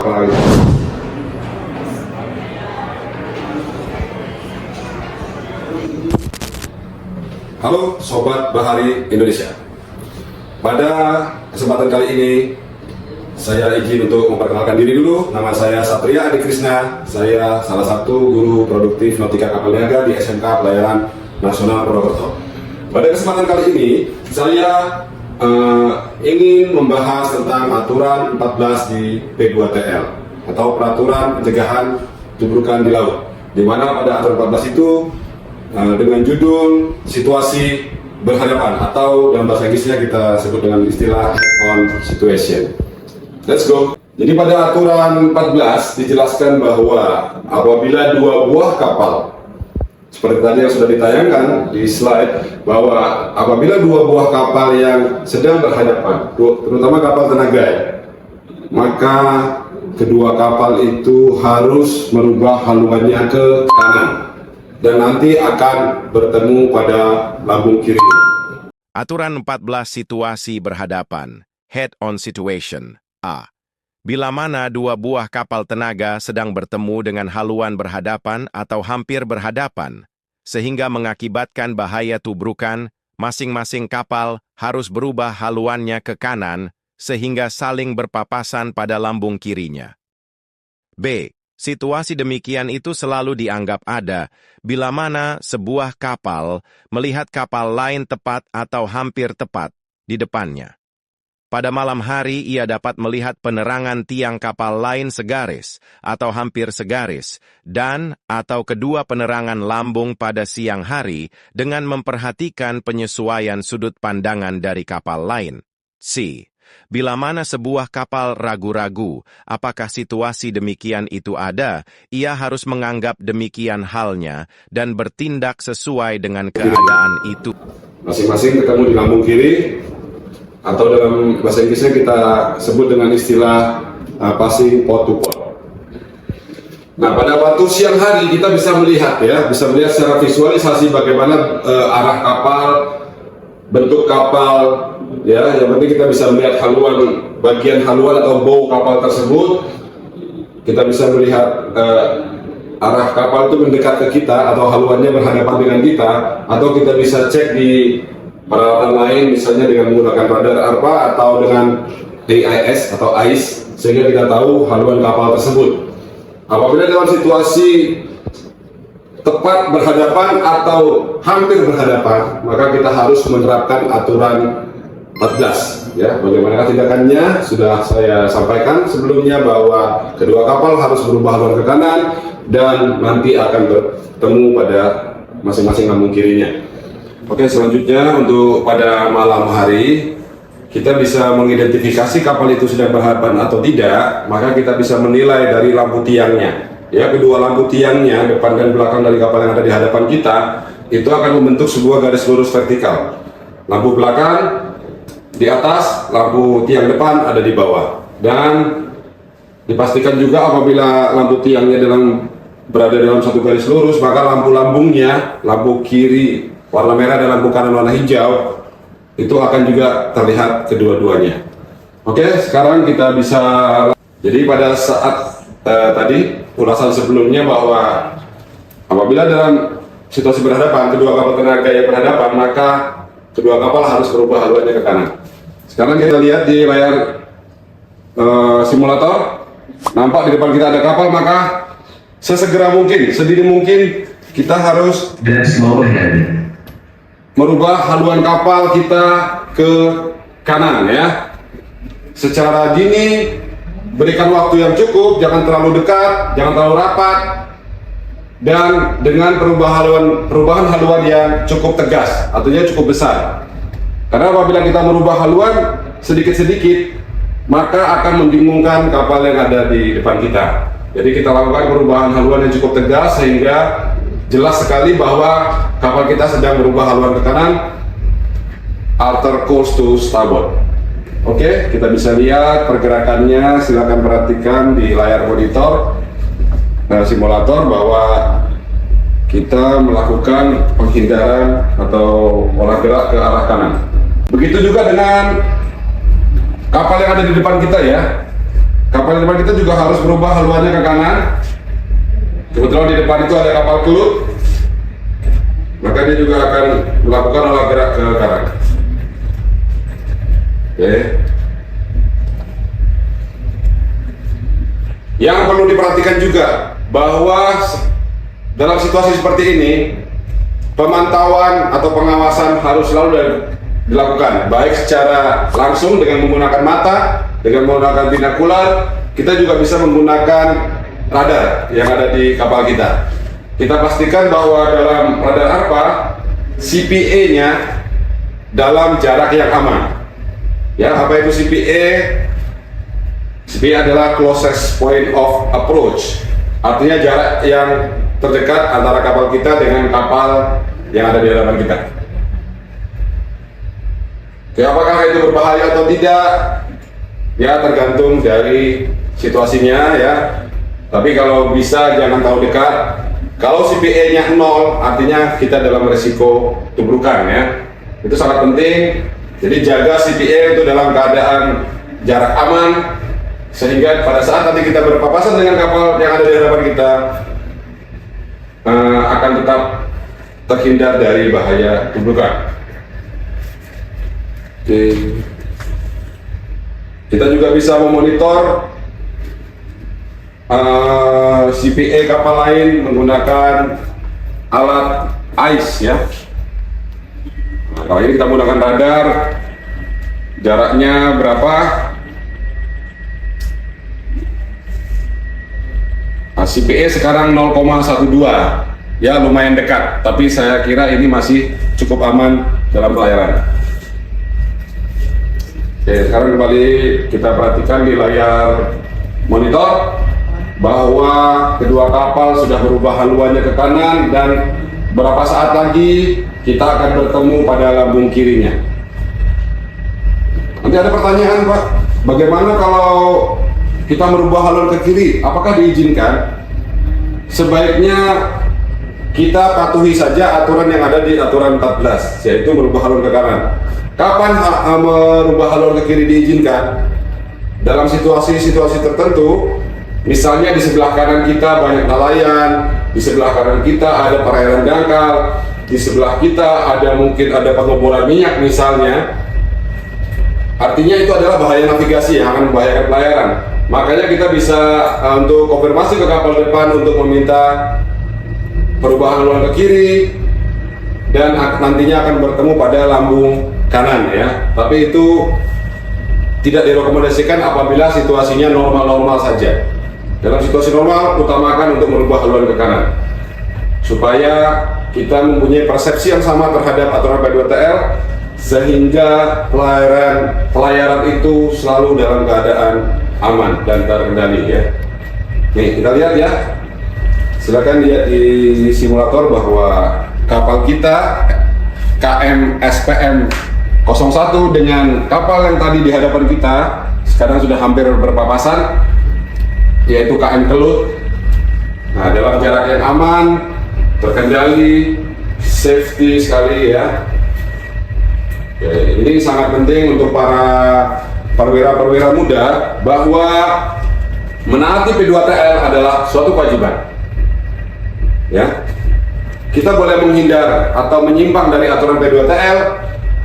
Halo Sobat Bahari Indonesia. Pada kesempatan kali ini saya izin untuk memperkenalkan diri dulu. Nama saya Satria Adi Krisna. Saya salah satu guru produktif Nautika Kapal Niaga di SMK Pelayaran Nasional Purwokerto. Pada kesempatan kali ini saya ingin membahas tentang aturan 14 di P2TL atau Peraturan Pencegahan Tubrukan di Laut, di mana pada aturan 14 itu dengan judul situasi berhadapan atau dalam bahasa Inggrisnya kita sebut dengan istilah on situation. Let's go. Jadi pada aturan 14 dijelaskan bahwa apabila dua buah kapal, seperti tadi yang sudah ditayangkan di slide, bahwa apabila dua buah kapal yang sedang berhadapan, terutama kapal tenaga, maka kedua kapal itu harus merubah haluannya ke kanan dan nanti akan bertemu pada lambung kiri. Aturan 14 situasi berhadapan, head-on situation. A. Bila mana dua buah kapal tenaga sedang bertemu dengan haluan berhadapan atau hampir berhadapan, sehingga mengakibatkan bahaya tubrukan, masing-masing kapal harus berubah haluannya ke kanan, sehingga saling berpapasan pada lambung kirinya. B. Situasi demikian itu selalu dianggap ada bila mana sebuah kapal melihat kapal lain tepat atau hampir tepat di depannya. Pada malam hari ia dapat melihat penerangan tiang kapal lain segaris atau hampir segaris dan atau kedua penerangan lambung pada siang hari dengan memperhatikan penyesuaian sudut pandangan dari kapal lain. C. Bila mana sebuah kapal ragu-ragu apakah situasi demikian itu ada, ia harus menganggap demikian halnya dan bertindak sesuai dengan keadaan itu. Masing-masing ketemu di lambung kiri, atau dalam bahasa Inggrisnya kita sebut dengan istilah passing port to port. Nah, pada waktu siang hari kita bisa melihat secara visualisasi bagaimana arah kapal, bentuk kapal. Ya, yang penting kita bisa melihat bagian haluan atau bow kapal tersebut. Kita bisa melihat arah kapal itu mendekat ke kita atau haluannya berhadapan dengan kita, atau kita bisa cek di peralatan lain misalnya dengan menggunakan radar ARPA atau dengan AIS atau AIS, sehingga kita tahu haluan kapal tersebut. Apabila dalam situasi tepat berhadapan atau hampir berhadapan, maka kita harus menerapkan aturan 14. Ya, bagaimana tindakannya sudah saya sampaikan sebelumnya, bahwa kedua kapal harus berubah haluan ke kanan dan nanti akan bertemu pada masing-masing lambung kirinya. Oke, selanjutnya untuk pada malam hari kita bisa mengidentifikasi kapal itu sedang berhadapan atau tidak, maka kita bisa menilai dari lampu tiangnya. Ya, kedua lampu tiangnya, depan dan belakang dari kapal yang ada di hadapan kita, itu akan membentuk sebuah garis lurus vertikal. Lampu belakang di atas, lampu tiang depan ada di bawah. Dan dipastikan juga apabila lampu tiangnya berada dalam satu garis lurus, maka lampu-lambungnya, lampu kiri warna merah dan lampu kanan warna hijau, itu akan juga terlihat kedua-duanya. Oke, sekarang kita bisa, jadi pada saat tadi ulasan sebelumnya bahwa apabila dalam situasi berhadapan, kedua kapal tenaga yang berhadapan, maka kedua kapal harus berubah haluannya ke kanan. Sekarang kita lihat di layar simulator, nampak di depan kita ada kapal, maka sesegera mungkin, sedini mungkin kita harus merubah haluan kapal kita ke kanan, ya. Secara dini, berikan waktu yang cukup, jangan terlalu dekat, jangan terlalu rapat, dan dengan perubahan haluan yang cukup tegas, artinya cukup besar. Karena apabila kita merubah haluan sedikit-sedikit, maka akan membingungkan kapal yang ada di depan kita. Jadi kita lakukan perubahan haluan yang cukup tegas sehingga jelas sekali bahwa kapal kita sedang berubah haluan ke kanan, alter course to starboard. Oke, kita bisa lihat pergerakannya. Silakan perhatikan di layar monitor simulator bahwa kita melakukan penghindaran atau olah gerak ke arah kanan. Begitu juga dengan kapal yang ada di depan kita, ya. Kapal di depan kita juga harus berubah haluannya ke kanan. Kebetulan di depan itu ada kapal kelut, maka dia juga akan melakukan olah gerak ke kanan. Oke. Yang perlu diperhatikan juga bahwa dalam situasi seperti ini, pemantauan atau pengawasan harus selalu dilakukan, baik secara langsung dengan menggunakan mata, dengan menggunakan binokular. Kita juga bisa menggunakan radar yang ada di kapal kita. Kita pastikan bahwa dalam radar ARPA, CPA-nya dalam jarak yang aman. Ya, apa itu CPA? CPA adalah closest point of approach, artinya jarak yang terdekat antara kapal kita dengan kapal yang ada di hadapan kita. Oke, apakah itu berbahaya atau tidak? Ya, tergantung dari situasinya ya. Tapi kalau bisa jangan terlalu dekat. Kalau CPA-nya 0, artinya kita dalam risiko tubrukan ya. Itu sangat penting. Jadi jaga CPA itu dalam keadaan jarak aman, sehingga pada saat nanti kita berpapasan dengan kapal yang ada di hadapan kita akan tetap terhindar dari bahaya tubrukan. Oke. Kita juga bisa memonitor CPA kapal lain menggunakan alat ICE ya. Nah, kalau ini kita menggunakan radar, jaraknya berapa? Nah, CPA sekarang 0,12, ya lumayan dekat, tapi saya kira ini masih cukup aman dalam pelayaran. Oke, sekarang kembali kita perhatikan di layar monitor bahwa kedua kapal sudah berubah haluannya ke kanan dan berapa saat lagi kita akan bertemu pada lambung kirinya. Nanti ada pertanyaan, Pak, bagaimana kalau kita merubah haluan ke kiri? Apakah diizinkan? Sebaiknya kita patuhi saja aturan yang ada di aturan 14, yaitu merubah haluan ke kanan. Kapan merubah haluan ke kiri diizinkan? Dalam situasi-situasi tertentu, misalnya di sebelah kanan kita banyak nelayan, di sebelah kanan kita ada perairan dangkal, di sebelah kita mungkin ada pengeboran minyak misalnya. Artinya itu adalah bahaya navigasi yang akan membahayakan pelayaran. Makanya kita bisa untuk konfirmasi ke kapal depan untuk meminta perubahan haluan ke kiri, dan nantinya akan bertemu pada lambung kanan ya. Tapi itu tidak direkomendasikan apabila situasinya normal-normal saja. Dalam situasi normal, utamakan untuk merubah haluan ke kanan supaya kita mempunyai persepsi yang sama terhadap aturan P2TL, sehingga pelayaran itu selalu dalam keadaan aman dan terkendali ya. Nih, kita lihat ya. Silakan lihat di simulator bahwa kapal kita KM SPM 01 dengan kapal yang tadi di hadapan kita sekarang sudah hampir berpapasan, yaitu KM Kelut. Nah, dalam jarak yang aman, terkendali, safety sekali ya. Oke, ini sangat penting untuk para perwira-perwira muda bahwa menaati P2TL adalah suatu kewajiban. Ya, kita boleh menghindar atau menyimpang dari aturan P2TL.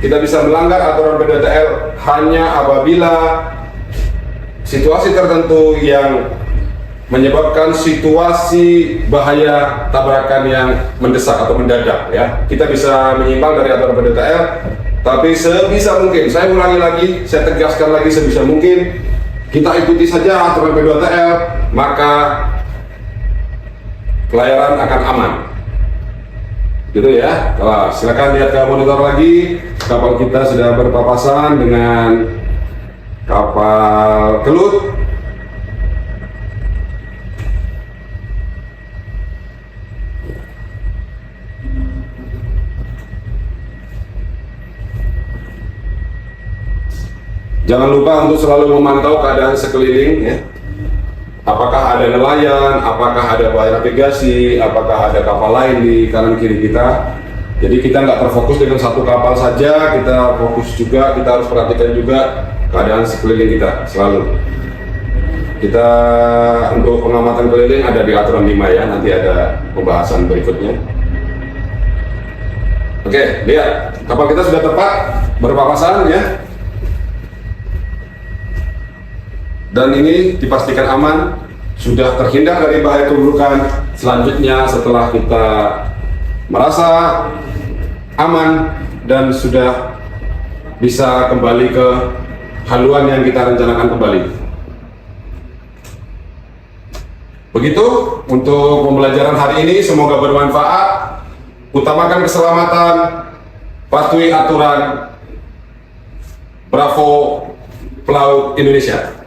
Kita bisa melanggar aturan P2TL hanya apabila situasi tertentu yang menyebabkan situasi bahaya tabrakan yang mendesak atau mendadak ya. Kita bisa menyimpang dari aturan P2TL, tapi sebisa mungkin, saya ulangi lagi, saya tegaskan lagi, sebisa mungkin kita ikuti saja aturan P2TL, maka pelayaran akan aman. Gitu ya. Kalau silakan lihat ke monitor lagi, kapal kita sudah berpapasan dengan kapal Kelut. Jangan lupa untuk selalu memantau keadaan sekeliling ya. Apakah ada nelayan, apakah ada bahaya navigasi, apakah ada kapal lain di kanan kiri kita. Jadi kita nggak terfokus dengan satu kapal saja, kita fokus juga, kita harus perhatikan juga keadaan sekeliling kita selalu. Kita untuk pengamatan keliling ada di aturan 5 ya, nanti ada pembahasan berikutnya. Oke, lihat kapal kita sudah tepat berpapasan ya. Dan ini dipastikan aman, sudah terhindar dari bahaya keburukan. Selanjutnya setelah kita merasa aman dan sudah bisa kembali ke haluan yang kita rencanakan kembali. Begitu untuk pembelajaran hari ini, semoga bermanfaat. Utamakan keselamatan, patuhi aturan. Bravo Pelaut Indonesia.